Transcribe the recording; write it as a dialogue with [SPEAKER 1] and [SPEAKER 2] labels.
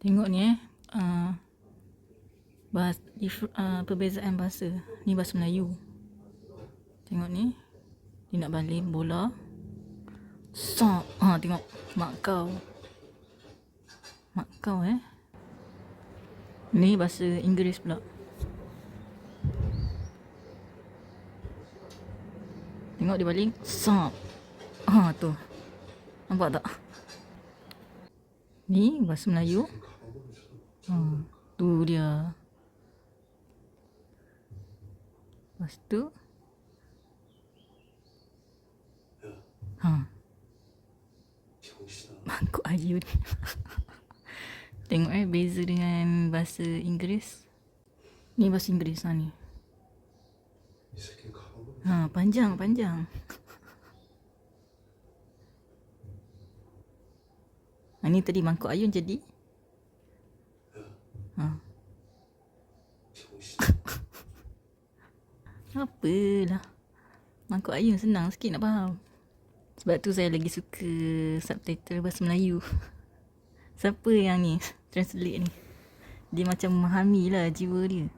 [SPEAKER 1] Tengok ni perbezaan bahasa. Ni bahasa Melayu. Tengok ni. Dia nak balik bola. Sok. Tengok. Mak kau. Mak kau Ni bahasa Inggeris pula. Tengok dia baling. Sok. Tu. Nampak tak? Ni bahasa Melayu. Tu dia. Lepas tu. Mangkuk ayun. Tengok beza dengan bahasa Inggeris. Ni bahasa Inggeris ni. Panjang. Ni tadi mangkuk ayun jadi. Apalah. Mangkuk ayun senang sikit nak faham. Sebab tu saya lagi suka subtitle bahasa Melayu. Siapa yang ni translate ni? Dia macam memahami lah jiwa dia.